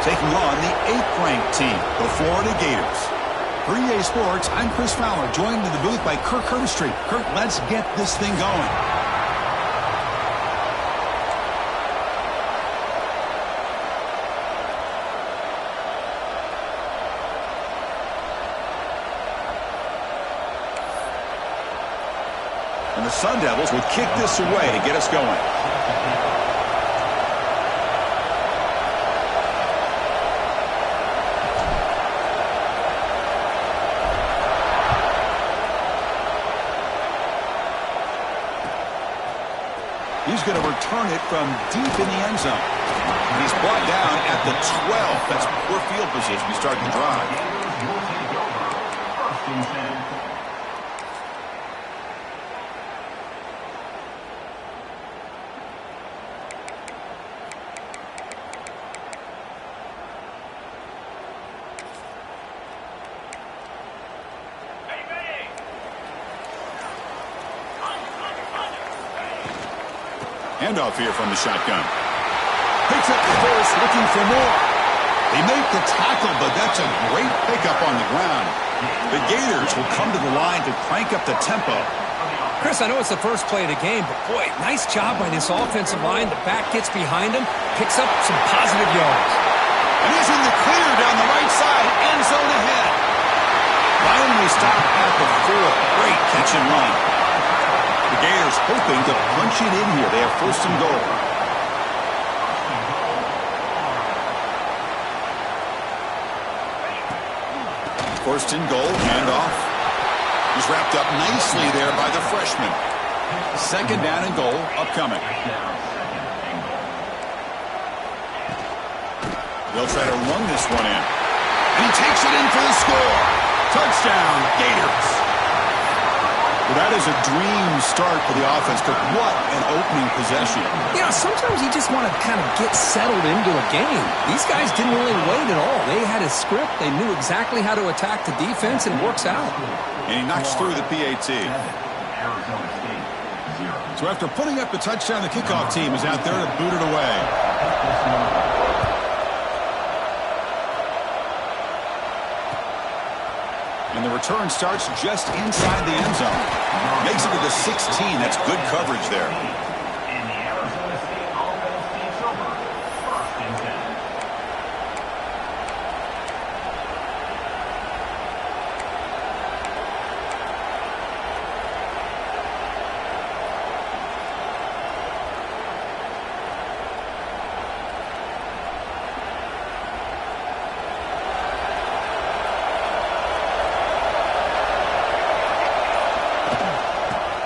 taking on the 8th-ranked team, the Florida Gators. For EA Sports, I'm Chris Fowler, joined in the booth by Kirk Herbstreit. Kirk, let's get this thing going. And the Sun Devils will kick this away to get us going. He's going to return it from deep in the end zone. And he's brought down at the 12. That's poor field position to start the drive. Handoff here from the shotgun. Picks up the first, looking for more. They make the tackle, but that's a great pickup on the ground. The Gators will come to the line to crank up the tempo. Chris, I know it's the first play of the game, but boy, nice job by this offensive line. The back gets behind him, picks up some positive yards. And he's in the clear down the right side, end zone ahead. Finally stopped at the 4. Great catch and run. The Gators hoping to punch it in here. They have 1st and goal. First and goal, handoff. He's wrapped up nicely there by the freshman. 2nd down and goal, upcoming. They'll try to run this one in. And he takes it in for the score. Touchdown, Gators. Well, that is a dream start for the offense, but what an opening possession. You know, sometimes you just want to kind of get settled into a game. These guys didn't really wait at all. They had a script. They knew exactly how to attack the defense, and it works out. And he knocks through the PAT. So after putting up the touchdown, the kickoff team is out there to boot it away. And the return starts just inside the end zone. Makes it to the 16. That's good coverage there.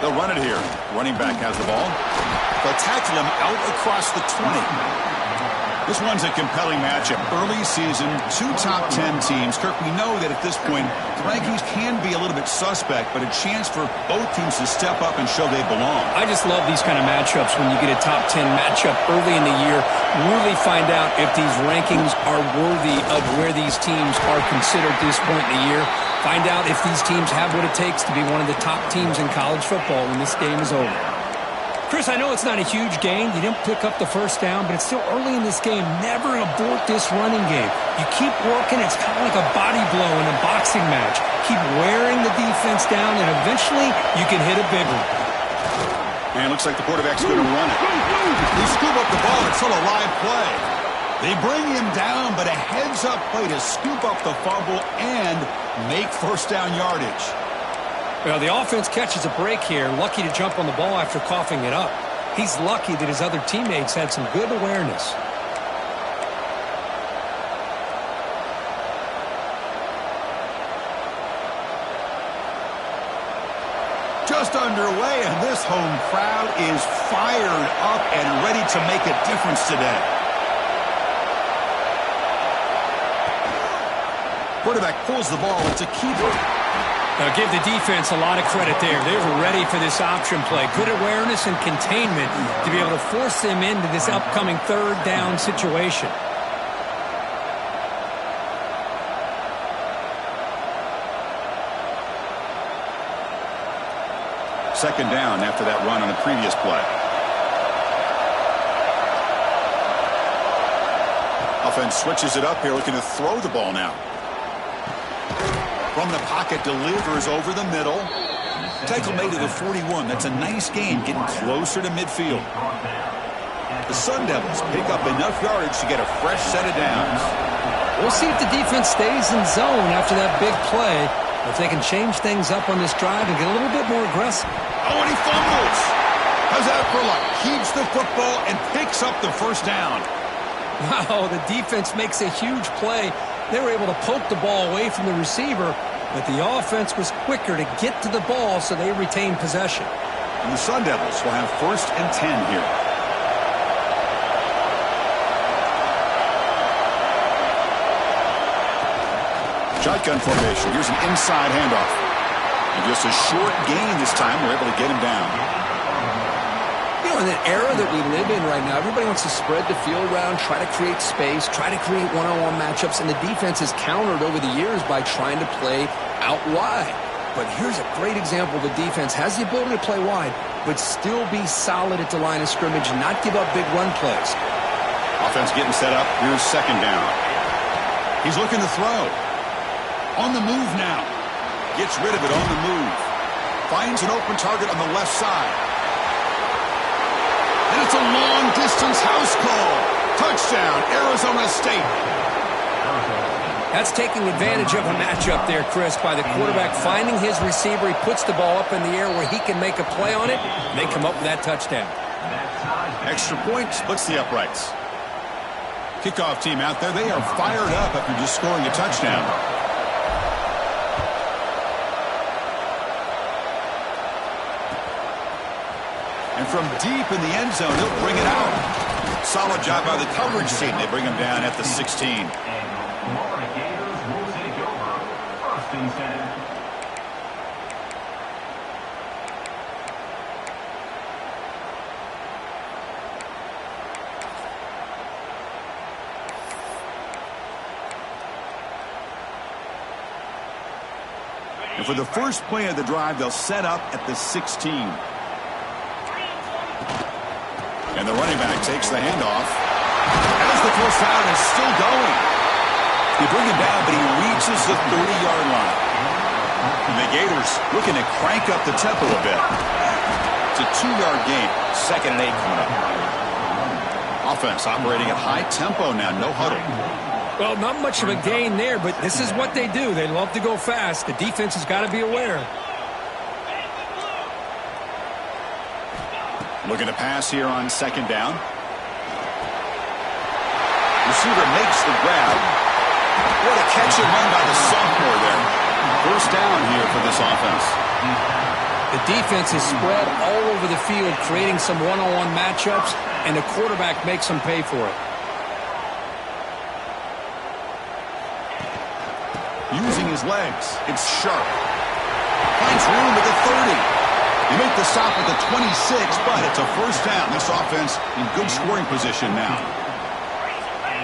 They'll run it here. Running back has the ball. They'll tackle him out across the 20. This one's a compelling matchup. Early season, 2 top 10 teams. Kirk, we know that at this point, the rankings can be a little bit suspect, but a chance for both teams to step up and show they belong. I just love these kind of matchups when you get a top 10 matchup early in the year. Really find out if these rankings are worthy of where these teams are considered at this point in the year. Find out if these teams have what it takes to be one of the top teams in college football when this game is over. Chris, I know it's not a huge gain. You didn't pick up the first down, but it's still early in this game. Never abort this running game. You keep working. It's kind of like a body blow in a boxing match. Keep wearing the defense down, and eventually you can hit a big one. And it looks like the quarterback's going to run it. They scoop up the ball. It's still a live play. They bring him down, but a heads-up play to scoop up the fumble and make 1st down yardage. Well, the offense catches a break here. Lucky to jump on the ball after coughing it up. He's lucky that his other teammates had some good awareness. Just underway, and this home crowd is fired up and ready to make a difference today. Quarterback pulls the ball. It's a keeper. Now give the defense a lot of credit there. They were ready for this option play. Good awareness and containment to be able to force them into this upcoming 3rd down situation. Second down after that run on the previous play. A Offense switches it up here, looking to throw the ball now. From the pocket, delivers over the middle. Tackle made to the 41. That's a nice gain, getting closer to midfield. The Sun Devils pick up enough yardage to get a fresh set of downs. We'll see if the defense stays in zone after that big play. If they can change things up on this drive and get a little bit more aggressive. Oh, and he fumbles. How's that for luck? Keeps the football and picks up the first down. Wow, the defense makes a huge play. They were able to poke the ball away from the receiver, but the offense was quicker to get to the ball, so they retained possession. And the Sun Devils will have 1st and 10 here. Shotgun formation. Here's an inside handoff. And just a short gain this time. We're able to get him down. You know, in the era that we live in right now, everybody wants to spread the field around, try to create space, try to create one-on-one matchups, and the defense has countered over the years by trying to play out wide. But here's a great example. The defense has the ability to play wide, but still be solid at the line of scrimmage and not give up big run plays. Offense getting set up. Here's 2nd down. He's looking to throw. On the move now. Gets rid of it on the move. Finds an open target on the left side. And it's a long-distance house call. Touchdown, Arizona State. That's taking advantage of a matchup there, Chris, by the quarterback finding his receiver. He puts the ball up in the air where he can make a play on it. And they come up with that touchdown. Extra point splits the uprights. Kickoff team out there. They are fired up after just scoring a touchdown. And from deep in the end zone, he'll bring it out. Solid job by the coverage team. They bring him down at the 16. And for the first play of the drive, they'll set up at the 16. And the running back takes the handoff. As the first down is still going. They bring him down, but he reaches the 30-yard line. And the Gators looking to crank up the tempo a bit. It's a 2-yard gain. 2nd and 8 coming up. Offense operating at high tempo now. No huddle. Well, not much of a gain there, but this is what they do. They love to go fast. The defense has got to be aware. Looking to pass here on 2nd down. Receiver makes the grab. What a catch and run by the sophomore there. First down here for this offense. The defense is spread all over the field, creating some one-on-one matchups, and the quarterback makes them pay for it. Using his legs. It's sharp. Finds room at the 30. You make the stop at the 26, but it's a first down. This offense in good scoring position now.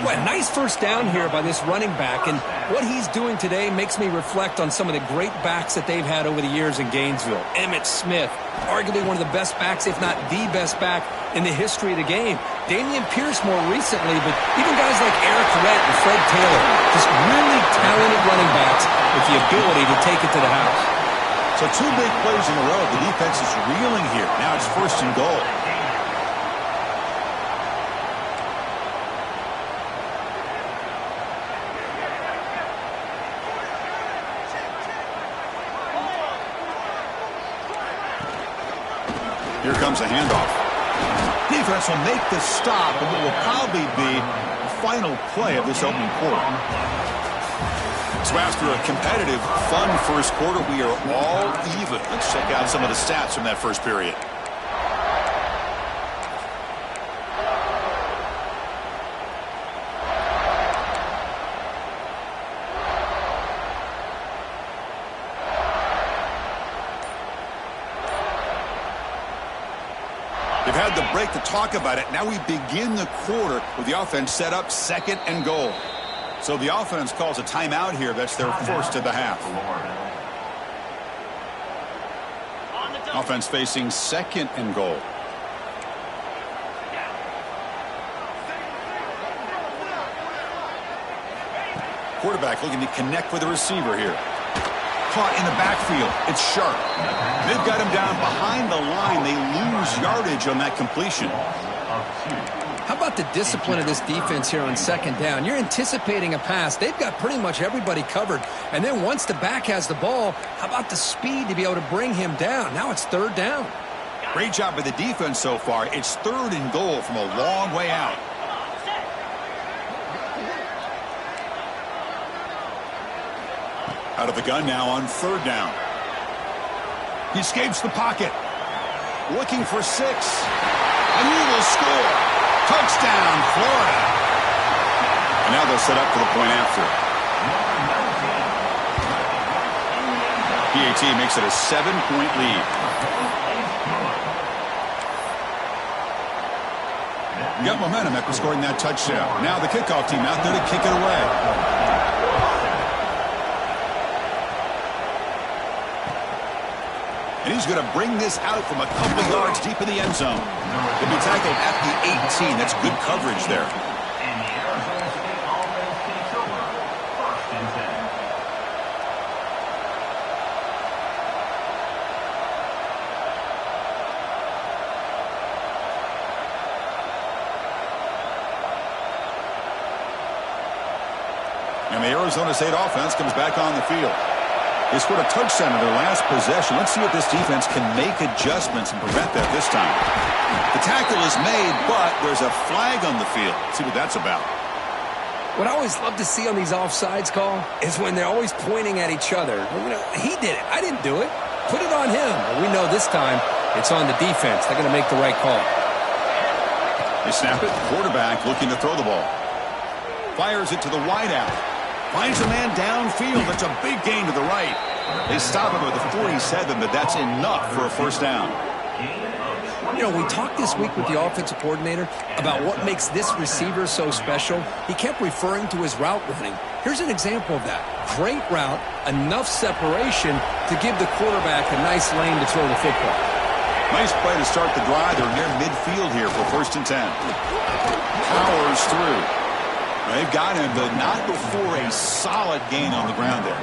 Well, nice first down here by this running back, and what he's doing today makes me reflect on some of the great backs that they've had over the years in Gainesville. Emmitt Smith, arguably one of the best backs, if not the best back in the history of the game. Dameon Pierce more recently, but even guys like Eric Rett and Fred Taylor, just really talented running backs with the ability to take it to the house. So 2 big plays in a row. The defense is reeling here. Now it's 1st and goal. Here comes a handoff. Defense will make the stop, and it will probably be the final play of this opening quarter. So after a competitive, fun first quarter, we are all even. Let's check out some of the stats from that first period. They've had the break to talk about it. Now we begin the quarter with the offense set up 2nd and goal. So the offense calls a timeout here. That's their first of the half. Offense facing 2nd and goal. Quarterback looking to connect with the receiver here. Caught in the backfield. It's Sharp. They've got him down behind the line. They lose yardage on that completion. How about the discipline of this defense here on second down? You're anticipating a pass. They've got pretty much everybody covered. And then once the back has the ball, how about the speed to be able to bring him down? Now it's third down. Great job by the defense so far. It's 3rd and goal from a long way out. Out of the gun now on 3rd down. He escapes the pocket. Looking for 6. And he will score. Touchdown, Florida. And now they'll set up for the point after. PAT makes it a 7-point lead. Got momentum after scoring that touchdown. Now the kickoff team out there to kick it away. And he's going to bring this out from a couple yards deep in the end zone. He'll be tackled at the 18. That's good coverage there. And the Arizona State offense comes back on the field. They scored a touchdown in their last possession. Let's see if this defense can make adjustments and prevent that this time. The tackle is made, but there's a flag on the field. Let's see what that's about. What I always love to see on these offsides call is when they're always pointing at each other. You know, he did it. I didn't do it. Put it on him. Well, we know this time it's on the defense. They're going to make the right call. They snap it. Quarterback looking to throw the ball. Fires it to the wideout. Finds a man downfield. That's a big gain to the right. They stop him with a 47, but that's enough for a first down. You know, we talked this week with the offensive coordinator about what makes this receiver so special. He kept referring to his route running. Here's an example of that. Great route, enough separation to give the quarterback a nice lane to throw the football. Nice play to start the drive. They're near midfield here for 1st and 10. Powers through. They've got him, but not before a solid gain on the ground there.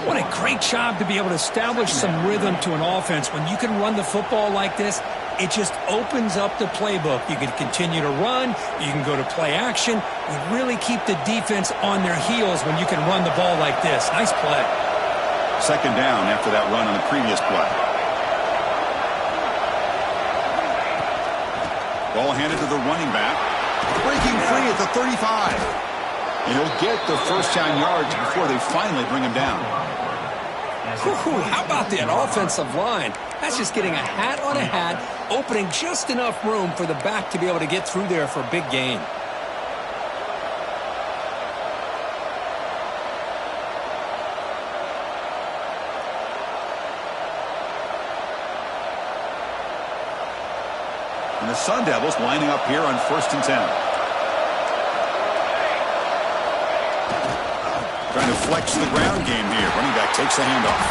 What a great job to be able to establish some rhythm to an offense. When you can run the football like this, it just opens up the playbook. You can continue to run. You can go to play action. You really keep the defense on their heels when you can run the ball like this. Nice play. 2nd down after that run on the previous play. Ball handed to the running back. Breaking free at the 35. And he'll get the first down yards before they finally bring him down. How about that offensive line? That's just getting a hat on a hat, opening just enough room for the back to be able to get through there for a big gain. And the Sun Devils lining up here on 1st and 10. Trying to flex the ground game here. Running back takes the handoff.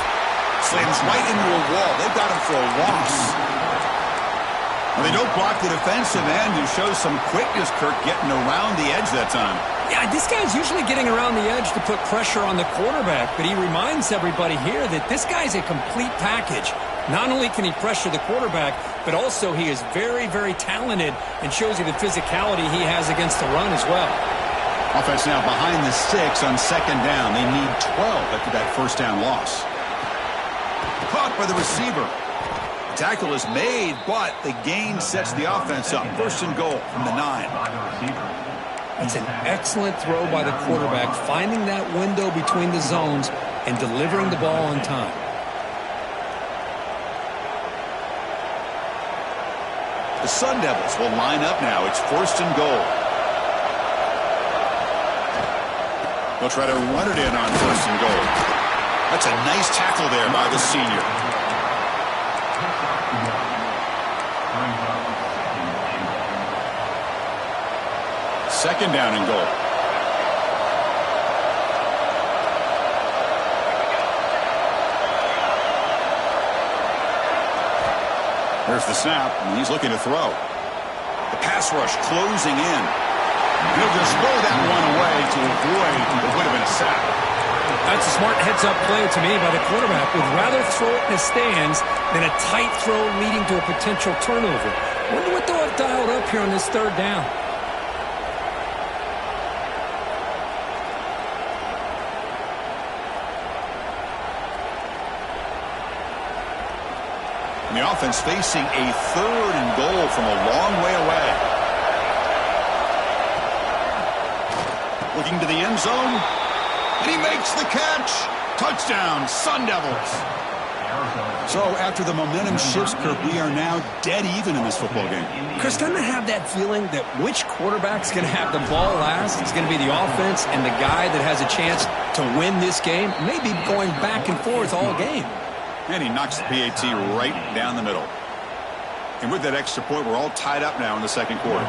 Slams right into a wall. They've got him for a loss. Well, they don't block the defensive end, who shows some quickness, Kirk, getting around the edge that time. Yeah, this guy's usually getting around the edge to put pressure on the quarterback, but he reminds everybody here that this guy's a complete package. Not only can he pressure the quarterback, but also he is very, very talented and shows you the physicality he has against the run as well. Offense now behind the 6 on 2nd down. They need 12 after that first down loss. Caught by the receiver. The tackle is made, but the gain sets the offense up. 1st and goal from the 9. That's an excellent throw by the quarterback, finding that window between the zones and delivering the ball on time. The Sun Devils will line up now. It's 1st and goal. They'll try to run it in on 1st and goal. That's a nice tackle there by the senior. Second down and goal. There's the snap, and he's looking to throw. The pass rush closing in. He'll just throw that one away to avoid smart heads-up play to me by the quarterback. Would rather throw it in the stands than a tight throw leading to a potential turnover. Wonder what they'll have dialed up here on this third down. And the offense facing a 3rd and goal from a long way away. Looking to the end zone. And he makes the catch. Touchdown, Sun Devils. So after the momentum shifts, Kirk, we are now dead even in this football game. Chris, doesn't it have that feeling that which quarterback's going to have the ball last? It's going to be the offense, and the guy that has a chance to win this game may be going back and forth all game. And he knocks the PAT right down the middle. And with that extra point, we're all tied up now in the second quarter.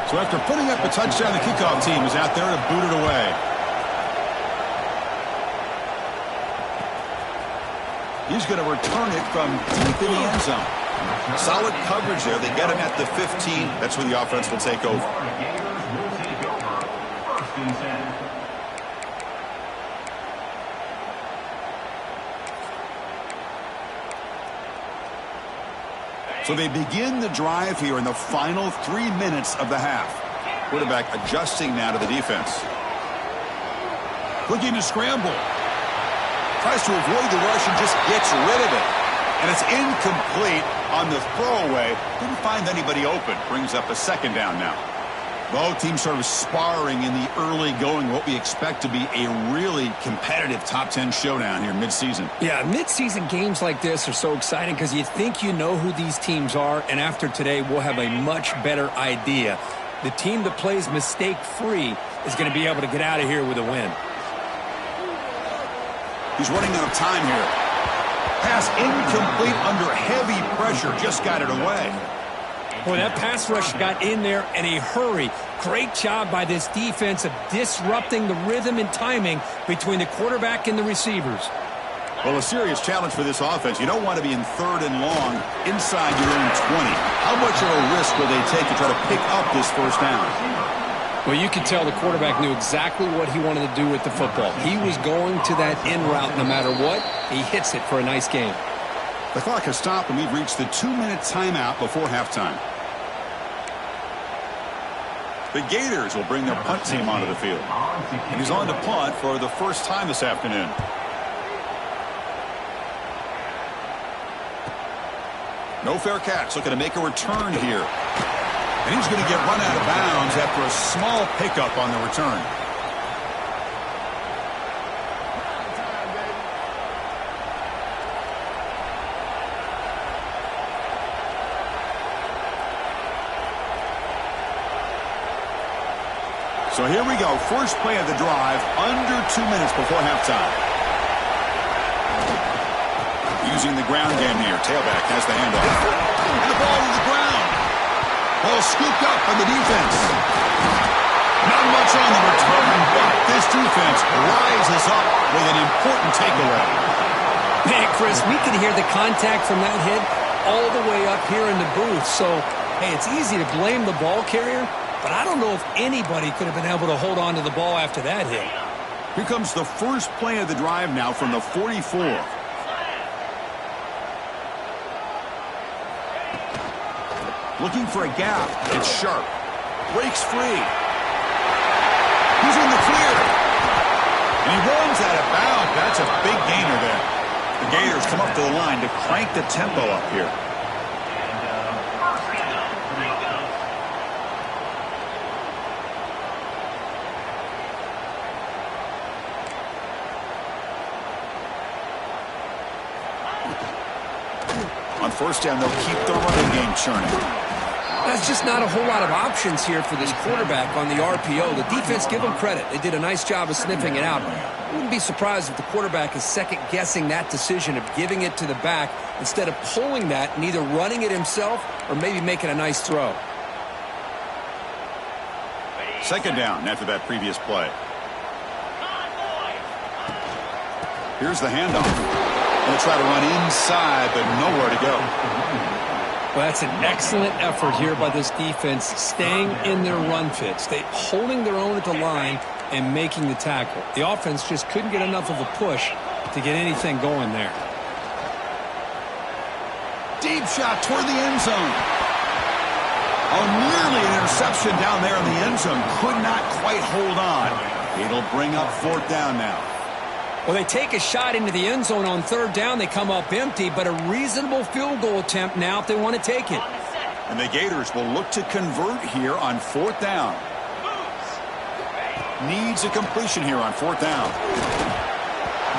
So after putting up a touchdown, the kickoff team is out there to boot it away. He's going to return it from deep in the end zone. Solid coverage there. They get him at the 15. That's where the offense will take over. So they begin the drive here in the final 3 minutes of the half. Quarterback adjusting now to the defense. Looking to scramble. Tries to avoid the rush and just gets rid of it. And it's incomplete on the throwaway. Didn't find anybody open. Brings up a second down now. Both teams sort of sparring in the early going, what we expect to be a really competitive top 10 showdown here mid-season. Yeah, mid-season games like this are so exciting because you think you know who these teams are, and after today we'll have a much better idea. The team that plays mistake-free is going to be able to get out of here with a win. He's running out of time here. Pass incomplete under heavy pressure. Just got it away. Boy, that pass rush got in there in a hurry. Great job by this defense of disrupting the rhythm and timing between the quarterback and the receivers. Well, a serious challenge for this offense. You don't want to be in 3rd and long inside your own 20. How much of a risk will they take to try to pick up this first down? Well, you could tell the quarterback knew exactly what he wanted to do with the football. He was going to that in route no matter what. He hits it for a nice game. The clock has stopped, and we've reached the 2-minute timeout before halftime. The Gators will bring their punt team onto the field. And he's on to punt for the first time this afternoon. No fair catch. Looking to make a return here. And he's going to get run out of bounds after a small pickup on the return. So here we go. First play of the drive, under 2 minutes before halftime. Using the ground game here. Tailback has the handoff. And the ball to the ground. Ball scooped up on the defense. Not much on the return, but this defense rises up with an important takeaway. Man, Chris, we can hear the contact from that hit all the way up here in the booth. So, hey, it's easy to blame the ball carrier, but I don't know if anybody could have been able to hold on to the ball after that hit. Here comes the first play of the drive now from the 44. Looking for a gap. It's Sharp. Breaks free. He's in the clear. And he runs out of bounds. That's a big gainer there. The Gators come up to the line to crank the tempo up here. On first down, they'll keep the running game churning. That's just not a whole lot of options here for this quarterback on the RPO. The defense, give them credit. They did a nice job of sniffing it out. I wouldn't be surprised if the quarterback is second-guessing that decision of giving it to the back instead of pulling that and either running it himself or maybe making a nice throw. Second down after that previous play. Here's the handoff. Going to try to run inside, but nowhere to go. Well, that's an excellent effort here by this defense, staying in their run fits. They holding their own at the line and making the tackle. The offense just couldn't get enough of a push to get anything going there. Deep shot toward the end zone. Oh, nearly an interception down there in the end zone. Could not quite hold on. It'll bring up 4th down now. Well, they take a shot into the end zone on 3rd down. They come up empty, but a reasonable field goal attempt now if they want to take it. And the Gators will look to convert here on 4th down. Needs a completion here on 4th down.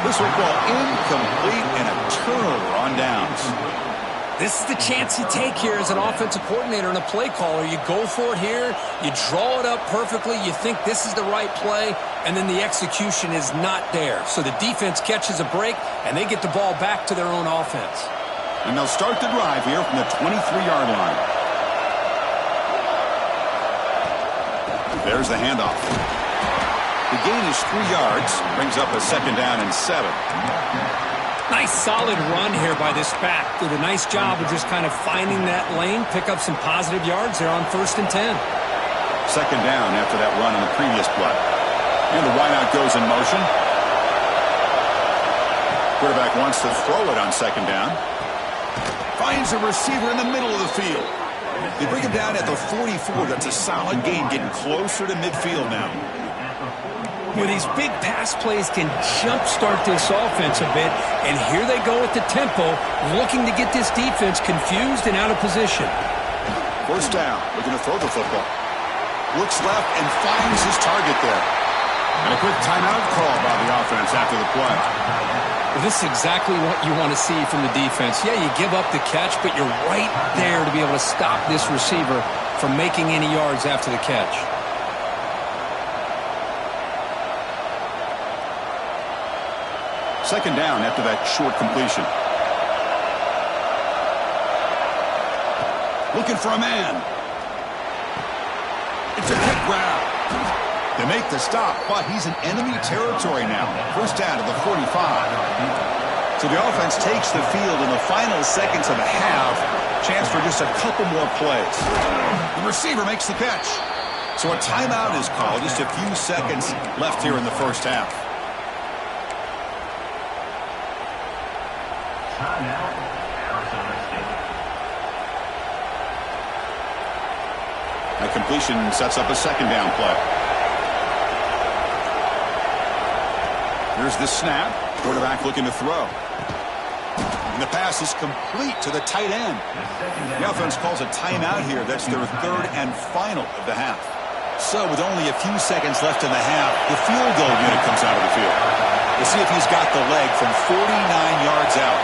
This will ball incomplete and a turnover on downs. This is the chance you take here as an offensive coordinator and a play caller. You go for it here. You draw it up perfectly. You think this is the right play, and then the execution is not there. So the defense catches a break, and they get the ball back to their own offense. And they'll start the drive here from the 23-yard line. There's the handoff. The gain is 3 yards. Brings up a 2nd down and 7. Nice solid run here by this back. Did a nice job of just kind of finding that lane, pick up some positive yards there on 1st and 10. 2nd down after that run on the previous play. And the wideout goes in motion. Quarterback wants to throw it on 2nd down. Finds a receiver in the middle of the field. They bring him down at the 44. That's a solid gain, getting closer to midfield now. Well, these big pass plays can jumpstart this offense a bit, and here they go at the tempo, looking to get this defense confused and out of position. 1st down, looking to throw the football. Looks left and finds his target there. And a quick timeout call by the offense after the play. Well, this is exactly what you want to see from the defense. Yeah, you give up the catch, but you're right there to be able to stop this receiver from making any yards after the catch. 2nd down after that short completion. Looking for a man. It's a quick grab. They make the stop, but he's in enemy territory now. 1st down to the 45. So the offense takes the field in the final seconds of the half. Chance for just a couple more plays. The receiver makes the catch. So a timeout is called. Just a few seconds left here in the 1st half. That completion sets up a 2nd down play. Here's the snap. Quarterback looking to throw. And the pass is complete to the tight end. The offense calls a timeout here. That's their 3rd and final of the half. So with only a few seconds left in the half, the field goal unit comes out of the field. We'll see if he's got the leg from 49 yards out.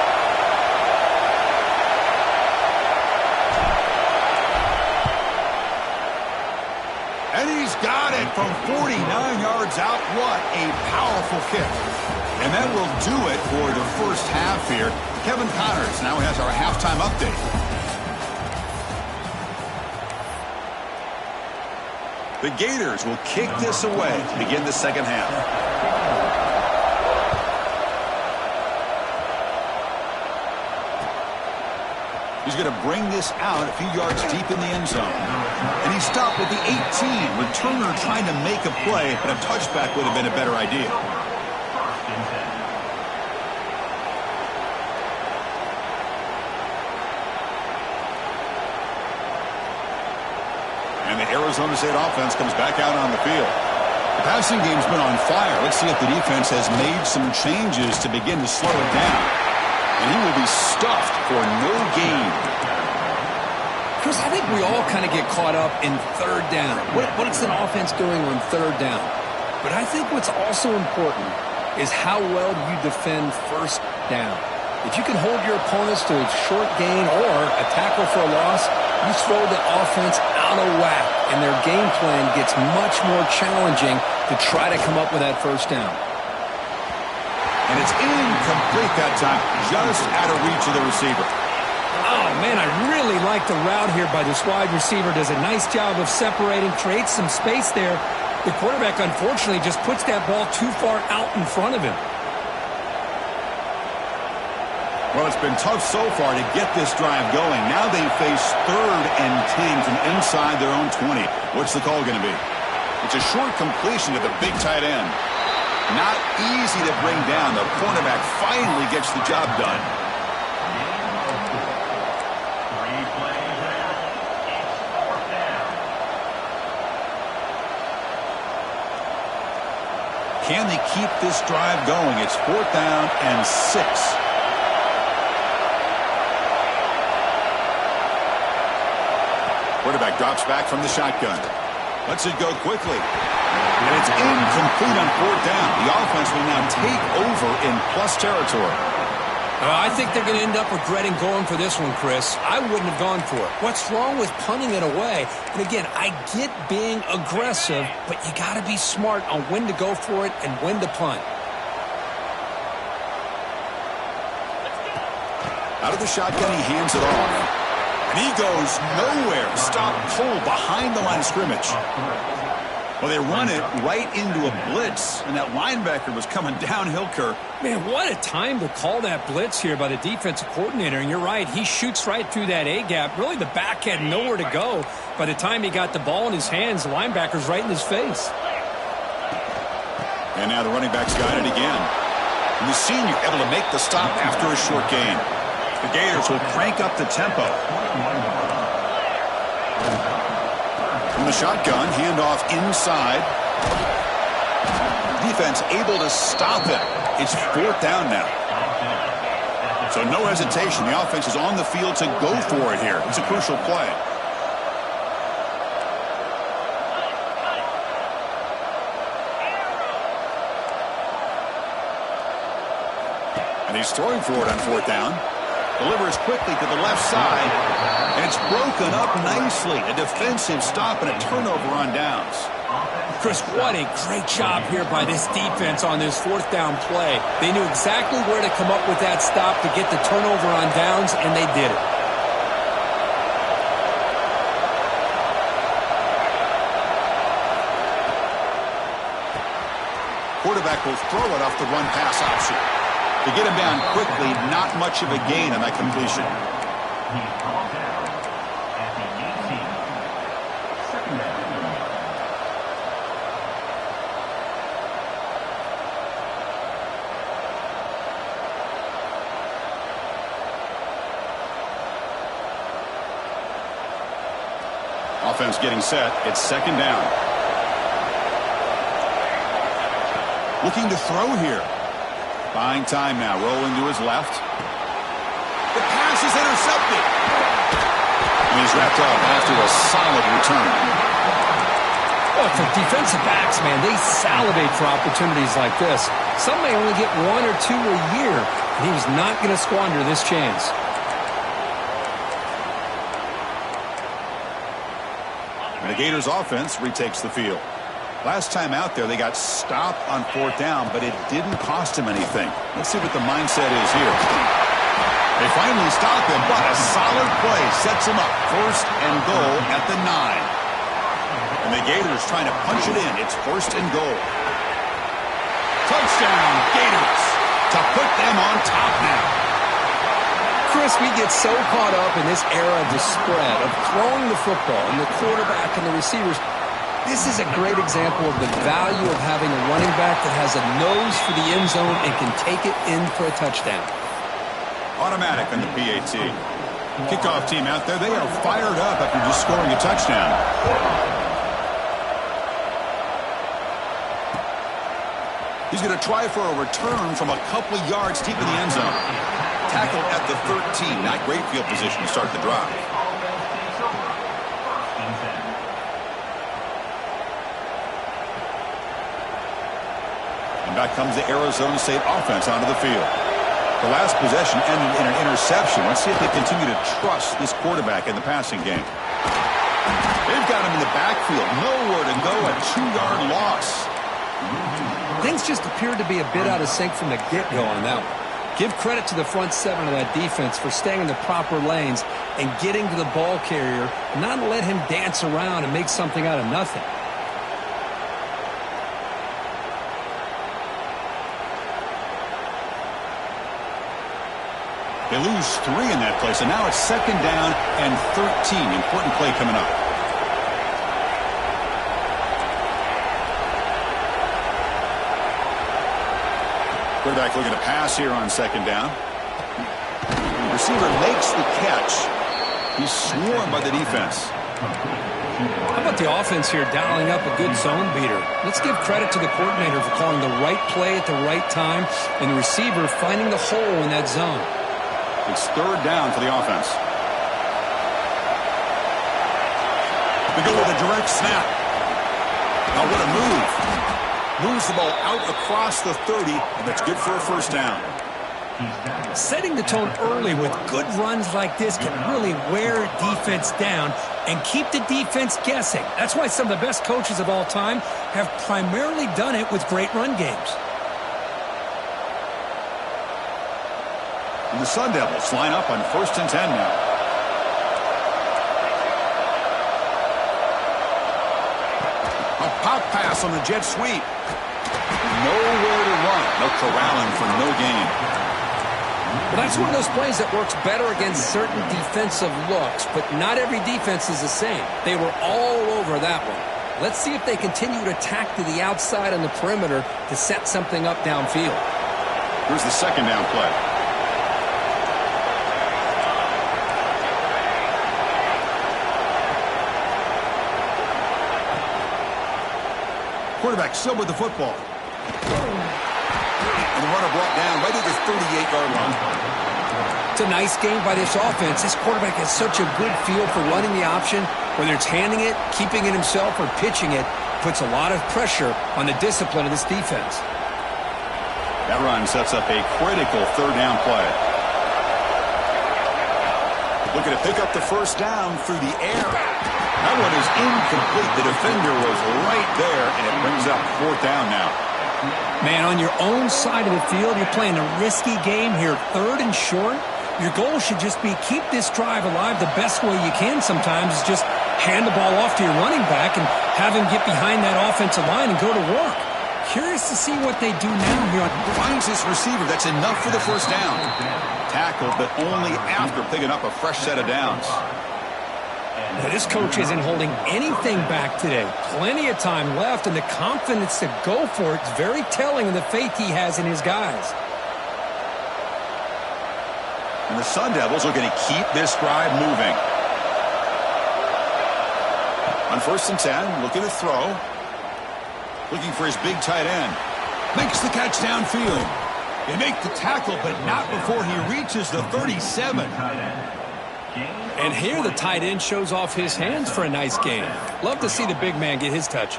And he's got it from 49 yards out. What a powerful kick. And that will do it for the 1st half here. Kevin Connors now has our halftime update. The Gators will kick this away to begin the 2nd half. He's going to bring this out a few yards deep in the end zone. And he stopped at the 18. Returner trying to make a play, but a touchback would have been a better idea. And the Arizona State offense comes back out on the field. The passing game's been on fire. Let's see if the defense has made some changes to begin to slow it down. And he will be stuffed for no gain. Chris, I think we all kind of get caught up in 3rd down. What is an offense doing on 3rd down? But I think what's also important is how well you defend 1st down. If you can hold your opponents to a short gain or a tackle for a loss, you throw the offense out of whack, and their game plan gets much more challenging to try to come up with that 1st down. And it's incomplete that time, just out of reach of the receiver. Oh, man, I really like the route here by this wide receiver. Does a nice job of separating, creates some space there. The quarterback, unfortunately, just puts that ball too far out in front of him. Well, it's been tough so far to get this drive going. Now they face 3rd and 10 from inside their own 20. What's the call going to be? It's a short completion to the big tight end. Not easy to bring down. The cornerback finally gets the job done. Can they keep this drive going? It's 4th down and 6. Quarterback drops back from the shotgun. Lets it go quickly. And it's incomplete on 4th down. The offense will now take over in plus territory. I think they're going to end up regretting going for this one, Chris. I wouldn't have gone for it. What's wrong with punting it away? And again, I get being aggressive, but you got to be smart on when to go for it and when to punt. Out of the shotgun, he hands it off. And he goes nowhere. Stop pull behind the line of scrimmage. Well, they run it right into a blitz, and that linebacker was coming downhill, Kirk. Man, what a time to call that blitz here by the defensive coordinator. And you're right, he shoots right through that A-gap. Really, the back had nowhere to go. By the time he got the ball in his hands, the linebacker's right in his face. And now the running back's got it again. And the senior able to make the stop after a short gain. The Gators will crank up the tempo. From the shotgun, handoff inside. Defense able to stop it. It's 4th down now. So no hesitation. The offense is on the field to go for it here. It's a crucial play. And he's throwing for it on 4th down. Delivers quickly to the left side. And it's broken up nicely. A defensive stop and a turnover on downs. Chris, what a great job here by this defense on this 4th down play. They knew exactly where to come up with that stop to get the turnover on downs, and they did it. Quarterback will throw it off the run-pass option. To get him down quickly, not much of a gain on that completion. Offense getting set. It's 2nd down. Looking to throw here. Buying time now. Rolling to his left. The pass is intercepted. And he's wrapped up after a solid return. Well, for defensive backs, man, they salivate for opportunities like this. Some may only get 1 or 2 a year, and he was not going to squander this chance. And the Gators offense retakes the field. Last time out there, they got stopped on 4th down, but it didn't cost him anything. Let's see what the mindset is here. They finally stop him, but a solid play sets him up. 1st and goal at the 9. And the Gators trying to punch it in. It's 1st and goal. Touchdown, Gators, to put them on top now. Chris, we get so caught up in this era of the spread, of throwing the football, and the quarterback and the receivers. This is a great example of the value of having a running back that has a nose for the end zone and can take it in for a touchdown. Automatic on the PAT. Kickoff team out there, they are fired up after just scoring a touchdown. He's going to try for a return from a couple of yards deep in the end zone. Tackled at the 13. Not great field position to start the drive. And back comes the Arizona State offense onto the field. The last possession ended in an interception. Let's see if they continue to trust this quarterback in the passing game. They've got him in the backfield. Nowhere to go. A 2-yard loss. Things just appeared to be a bit out of sync from the get-go on that one. Give credit to the front 7 of that defense for staying in the proper lanes and getting to the ball carrier, not let him dance around and make something out of nothing. They lose 3 in that place, and now it's 2nd down and 13. Important play coming up. Quarterback looking to pass here on second down. Receiver makes the catch. He's swarmed by the defense. How about the offense here dialing up a good zone beater? Let's give credit to the coordinator for calling the right play at the right time and the receiver finding the hole in that zone. It's third down for the offense. They go with a direct snap. Now what a move. Moves the ball out across the 30, and that's good for a first down. Setting the tone early with good runs like this can really wear defense down and keep the defense guessing. That's why some of the best coaches of all time have primarily done it with great run games. And the Sun Devils line up on 1st and 10 now. A pop pass on the jet sweep. Nowhere to run. They'll corral him for no gain. Well, that's one of those plays that works better against certain defensive looks, but not every defense is the same. They were all over that one. Let's see if they continue to attack to the outside on the perimeter to set something up downfield. Here's the second down play. Quarterback still with the football. And the runner brought down right at the 38-yard line. It's a nice game by this offense. This quarterback has such a good feel for running the option. Whether it's handing it, keeping it himself, or pitching it, puts a lot of pressure on the discipline of this defense. That run sets up a critical third down play. Looking to pick up the first down through the air. That one is incomplete. The defender was right there, and it brings up fourth down now. Man, on your own side of the field, you're playing a risky game here, third and short. Your goal should just be keep this drive alive the best way you can sometimes is just hand the ball off to your running back and have him get behind that offensive line and go to work. Curious to see what they do now here. Finds this receiver. That's enough for the first down. Tackled, but only after picking up a fresh set of downs. Now, this coach isn't holding anything back today. Plenty of time left, and the confidence to go for it is very telling of the faith he has in his guys. And the Sun Devils are going to keep this drive moving. On 1st and 10, looking to throw. Looking for his big tight end. Makes the catch downfield. They make the tackle, but not before he reaches the 37. And here the tight end shows off his hands for a nice game. Love to see the big man get his touches.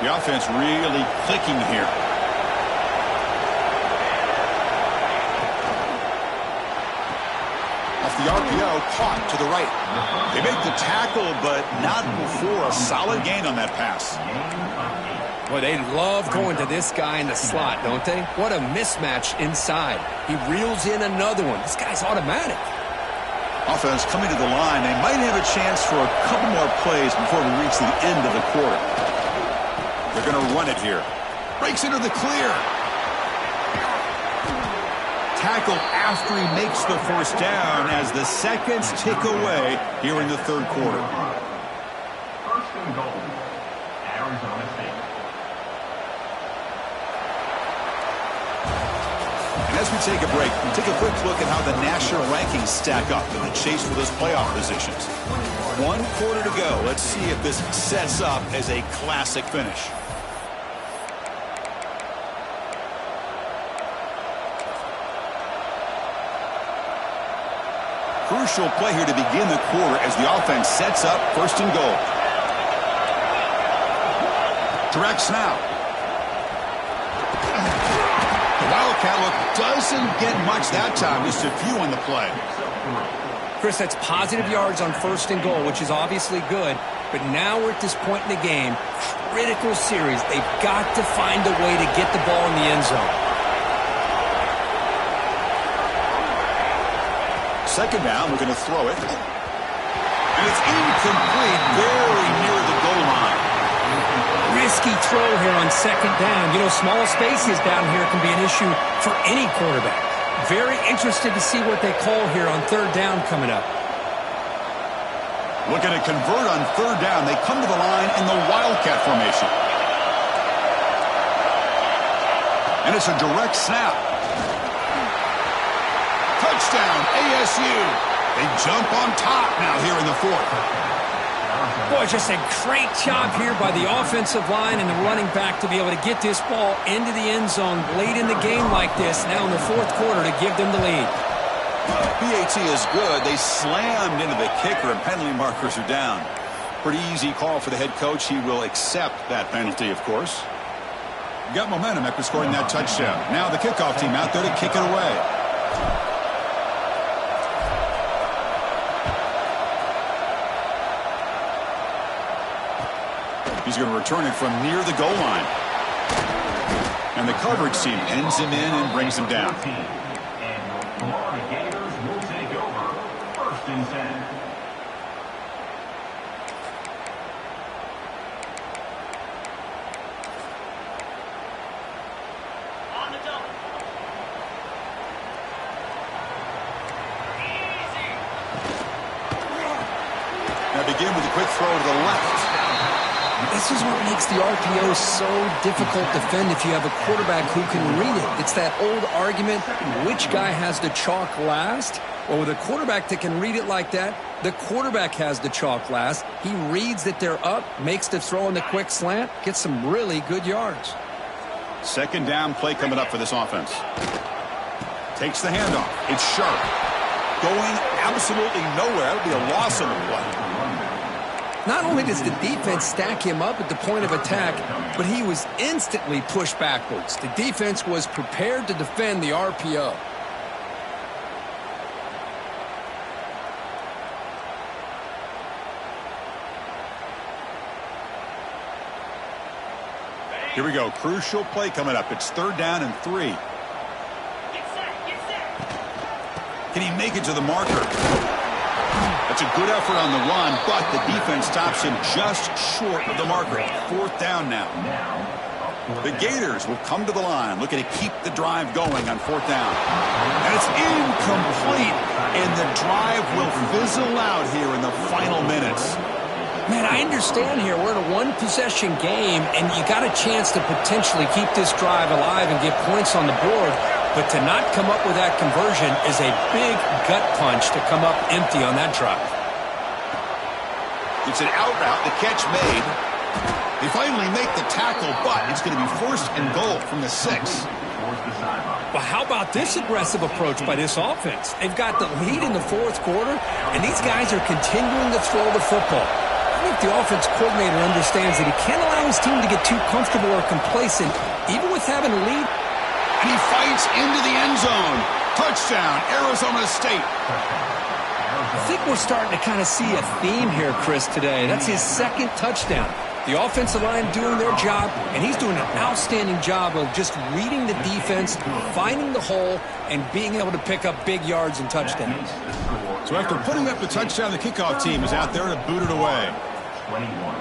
The offense really clicking here. Off the RPO, caught to the right. They make the tackle, but not before a solid gain on that pass. Boy, they love going to this guy in the slot, don't they? What a mismatch inside. He reels in another one. This guy's automatic. Offense coming to the line. They might have a chance for a couple more plays before we reach the end of the quarter. They're going to run it here. Breaks into the clear. Tackle after he makes the first down as the seconds tick away here in the third quarter. First and goal, Arizona State. And as we take a break, we take a quick look at how the national rankings stack up in the chase for those playoff positions. 1 quarter to go. Let's see if this sets up as a classic finish. Crucial play here to begin the quarter as the offense sets up 1st and goal. Direct snap. The Wildcat look doesn't get much that time, just a few on the play. Chris, that's positive yards on 1st and goal, which is obviously good. But now we're at this point in the game, critical series. They've got to find a way to get the ball in the end zone. Second down, we're going to throw it. And it's incomplete, very near the goal line. Risky throw here on 2nd down. You know, small spaces down here can be an issue for any quarterback. Very interested to see what they call here on 3rd down coming up. Looking to convert on third down. They come to the line in the Wildcat formation. And it's a direct snap. Touchdown, ASU. They jump on top now here in the fourth. Boy, just a great job here by the offensive line and the running back to be able to get this ball into the end zone late in the game like this, now in the fourth quarter, to give them the lead. BAT is good. They slammed into the kicker, and penalty markers are down. Pretty easy call for the head coach. He will accept that penalty, of course. Got momentum after scoring that touchdown. Now the kickoff team out there to kick it away. He's going to return it from near the goal line. And the coverage team pins him in and brings him down. Florida Gators will take over 1st and 10. On the double. Easy. Now begin with a quick throw to the left. This is what makes the RPO so difficult to defend if you have a quarterback who can read it. It's that old argument, which guy has the chalk last? Well, with a quarterback that can read it like that, the quarterback has the chalk last. He reads that they're up, makes the throw in the quick slant, gets some really good yards. Second down play coming up for this offense. Takes the handoff. It's sharp. Going absolutely nowhere. That would be a loss on the play. Not only does the defense stack him up at the point of attack, but he was instantly pushed backwards. The defense was prepared to defend the RPO. Here we go. Crucial play coming up. It's third down and 3. Get set, get set. Can he make it to the marker? That's a good effort on the run, but the defense stops him just short of the marker. Fourth down now. The Gators will come to the line, looking to keep the drive going on fourth down. And it's incomplete, and the drive will fizzle out here in the final minutes. Man, I understand here we're in a one-possession game, and you got a chance to potentially keep this drive alive and get points on the board. But to not come up with that conversion is a big gut punch to come up empty on that drive. It's an out route, the catch made. They finally make the tackle, but it's going to be first and goal from the 6. Well, how about this aggressive approach by this offense? They've got the lead in the fourth quarter, and these guys are continuing to throw the football. I think the offense coordinator understands that he can't allow his team to get too comfortable or complacent, even with having a lead. And he fights into the end zone. Touchdown, Arizona State. I think we're starting to kind of see a theme here, Chris, today. That's his second touchdown. The offensive line doing their job, and he's doing an outstanding job of just reading the defense, finding the hole, and being able to pick up big yards and touchdowns. So after putting up the touchdown, the kickoff team is out there to boot it away. 21.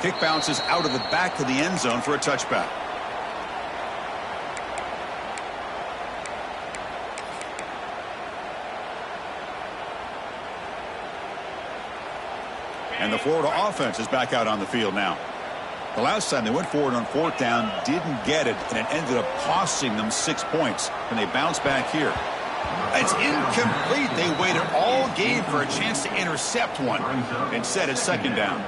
Kick bounces out of the back of the end zone for a touchback. And the Florida offense is back out on the field now. The last time they went forward on fourth down, didn't get it, and it ended up costing them 6 points. And they bounce back here. It's incomplete. They waited all game for a chance to intercept one. Instead, it's second down.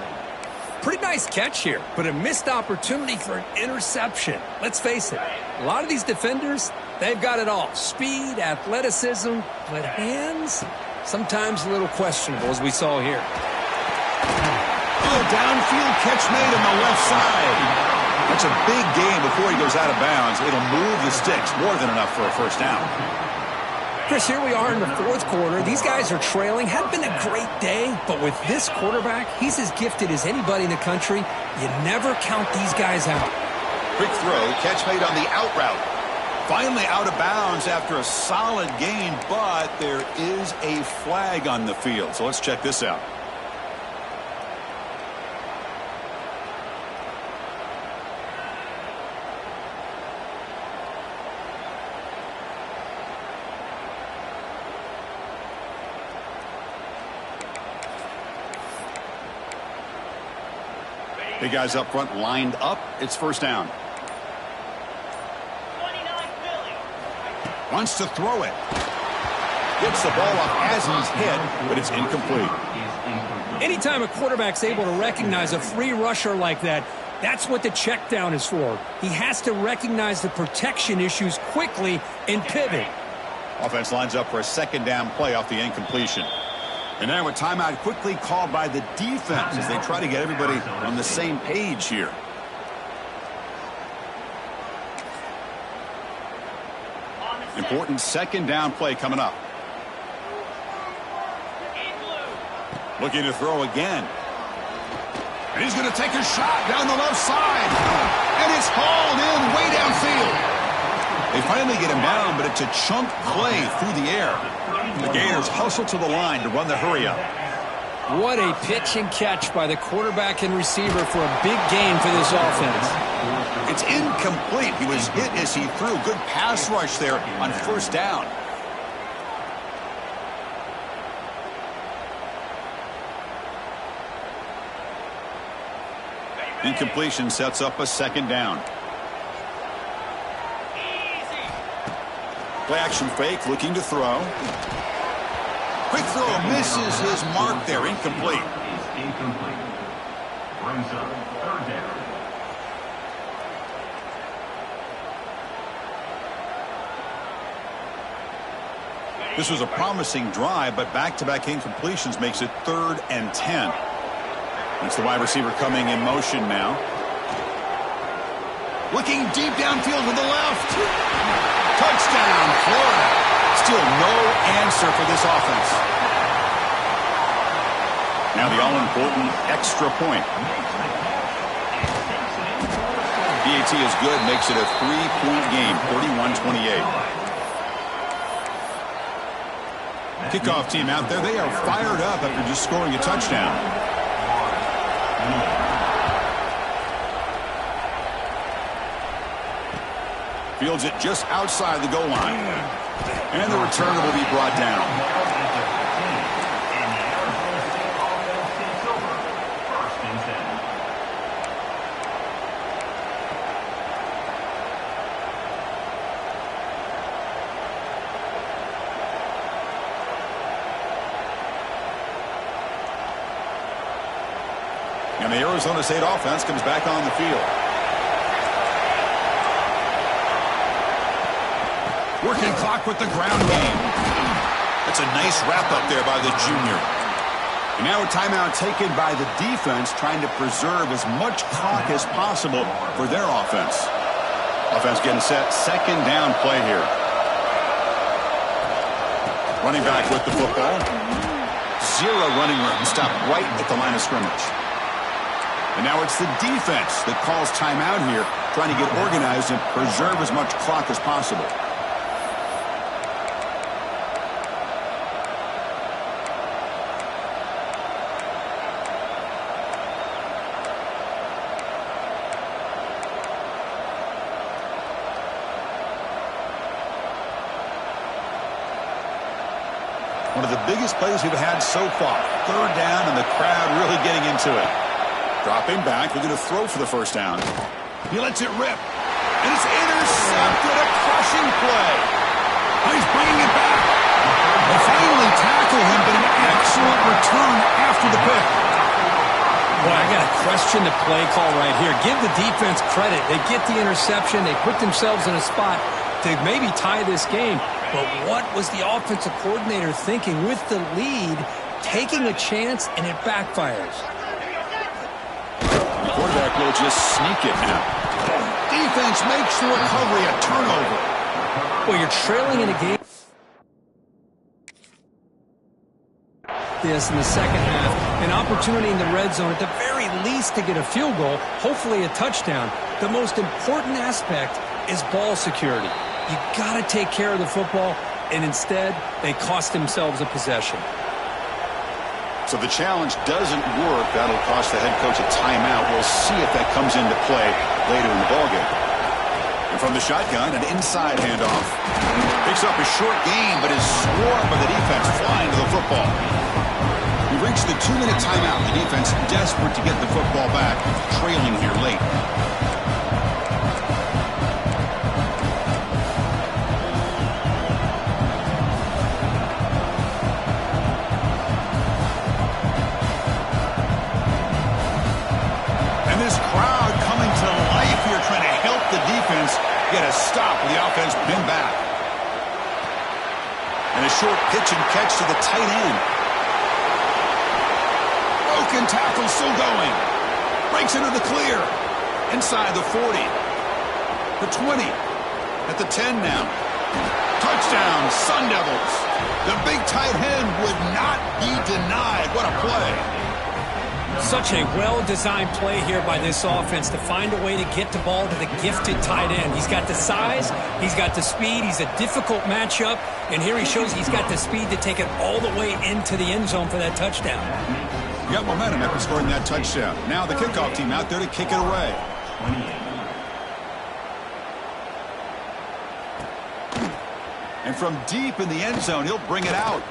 Pretty nice catch here, but a missed opportunity for an interception. Let's face it, a lot of these defenders, they've got it all. Speed, athleticism, but hands, sometimes a little questionable, as we saw here. Oh, downfield catch made on the left side. That's a big gain before he goes out of bounds. It'll move the sticks, more than enough for a first down. Chris, here we are in the fourth quarter. These guys are trailing. Hadn't been a great day, but with this quarterback, he's as gifted as anybody in the country. You never count these guys out. Quick throw, catch made on the out route. Finally out of bounds after a solid gain, but there is a flag on the field. So let's check this out. The guys up front lined up. It's first down. 29 Philly. Wants to throw it. Gets the ball off as he's hit, but it's incomplete. Anytime a quarterback's able to recognize a free rusher like that, that's what the check down is for. He has to recognize the protection issues quickly and pivot. Offense lines up for a second down play off the incompletion. And now a timeout quickly called by the defense as they try to get everybody on the same page here. Important second down play coming up. Looking to throw again. And he's going to take a shot down the left side. And it's hauled in way downfield. They finally get him down, but it's a chunk play through the air. The Gators hustle to the line to run the hurry up. What a pitch and catch by the quarterback and receiver for a big gain for this offense. It's incomplete. He was hit as he threw. Good pass rush there on first down. Incompletion sets up a second down. Play action fake, looking to throw. Quick throw, misses his mark there, incomplete. Incomplete. Brings up third down. This was a promising drive, but back-to-back incompletions makes it 3rd and 10. It's the wide receiver coming in motion now. Looking deep downfield to the left. Touchdown, Florida. Still no answer for this offense. Now the all-important extra point. PAT is good, makes it a 3-point game, 31-28. Kickoff team out there, they are fired up after just scoring a touchdown. Fields it just outside the goal line. And the return will be brought down. And the Arizona State offense comes back on the field. Working clock with the ground game. That's a nice wrap up there by the junior. And now a timeout taken by the defense, trying to preserve as much clock as possible for their offense. Offense getting set, second down play here. Running back with the football. Zero running room, stopped right at the line of scrimmage. And now it's the defense that calls timeout here, trying to get organized and preserve as much clock as possible. One of the biggest plays we've had so far. Third down and the crowd really getting into it. Dropping back, looking to throw for the first down. He lets it rip. And it's intercepted, a crushing play. Oh, he's bringing it back. They finally tackle him, but an excellent return after the pick. Boy, I got to question the play call right here. Give the defense credit. They get the interception. They put themselves in a spot to maybe tie this game. But what was the offensive coordinator thinking with the lead, taking a chance, and it backfires? The quarterback will just sneak it now. Defense makes the recovery a turnover. Well, you're trailing in a game. This in the second half, an opportunity in the red zone at the very least to get a field goal, hopefully a touchdown. The most important aspect is ball security. You got to take care of the football, and instead they cost themselves a possession. So the challenge doesn't work. That'll cost the head coach a timeout. We'll see if that comes into play later in the ballgame. And from the shotgun, an inside handoff. Picks up a short gain, but is swarmed by the defense, flying to the football. He brings reached the 2-minute timeout. The defense desperate to get the football back, trailing here late. And this crowd coming to life here, trying to help the defense get a stop with the offense pinned back. And a short pitch and catch to the tight end. Broken tackle still going. Breaks into the clear. Inside the 40. The 20. At the 10 now. Touchdown, Sun Devils. The big tight end would not be denied. What a play. Such a well-designed play here by this offense to find a way to get the ball to the gifted tight end. He's got the size, he's got the speed, he's a difficult matchup, and here he shows he's got the speed to take it all the way into the end zone for that touchdown. You got momentum after scoring that touchdown. Now the kickoff team out there to kick it away. And from deep in the end zone, he'll bring it out.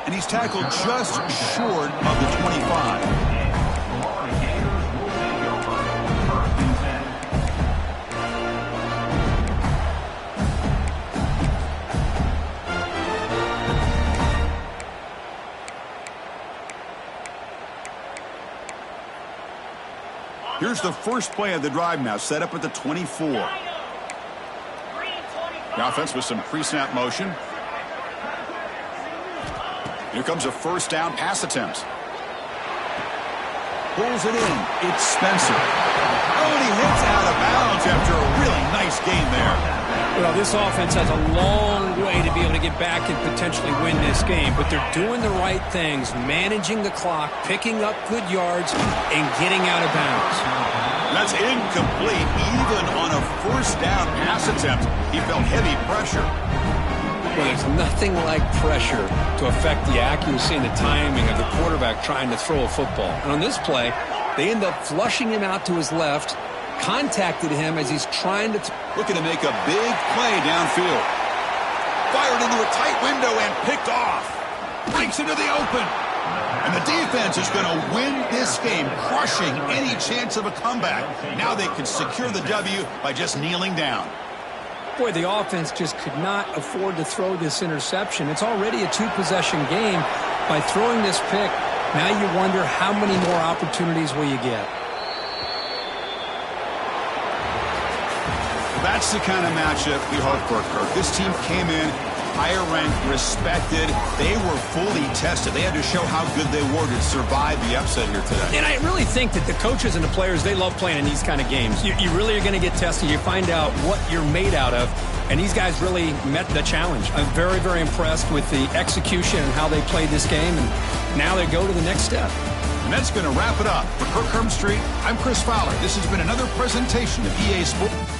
And he's tackled just short of the 25. Here's the first play of the drive now, set up at the 24. The offense with some pre-snap motion. Here comes a first down pass attempt. Pulls it in. It's Spencer. Oh, and he hits out of bounds after a really nice game there. Well, this offense has a long way to be able to get back and potentially win this game, but they're doing the right things, managing the clock, picking up good yards, and getting out of bounds. That's incomplete. Even on a first down pass attempt, he felt heavy pressure. Well, there's nothing like pressure to affect the accuracy and the timing of the quarterback trying to throw a football. And on this play, they end up flushing him out to his left, contacted him as he's trying to... Looking to make a big play downfield. Fired into a tight window and picked off. Breaks into the open. And the defense is going to win this game, crushing any chance of a comeback. Now they can secure the W by just kneeling down. Boy, the offense just could not afford to throw this interception. It's already a two-possession game. By throwing this pick, now you wonder how many more opportunities will you get. That's the kind of matchup we hope for, Kirk. This team came in higher ranked, respected. They were fully tested. They had to show how good they were to survive the upset here today. And I really think that the coaches and the players, they love playing in these kind of games. You really are going to get tested. You find out what you're made out of. And these guys really met the challenge. I'm very, very impressed with the execution and how they played this game. And now they go to the next step. And that's going to wrap it up. For Kirk Hermstreet, I'm Chris Fowler. This has been another presentation of EA Sports.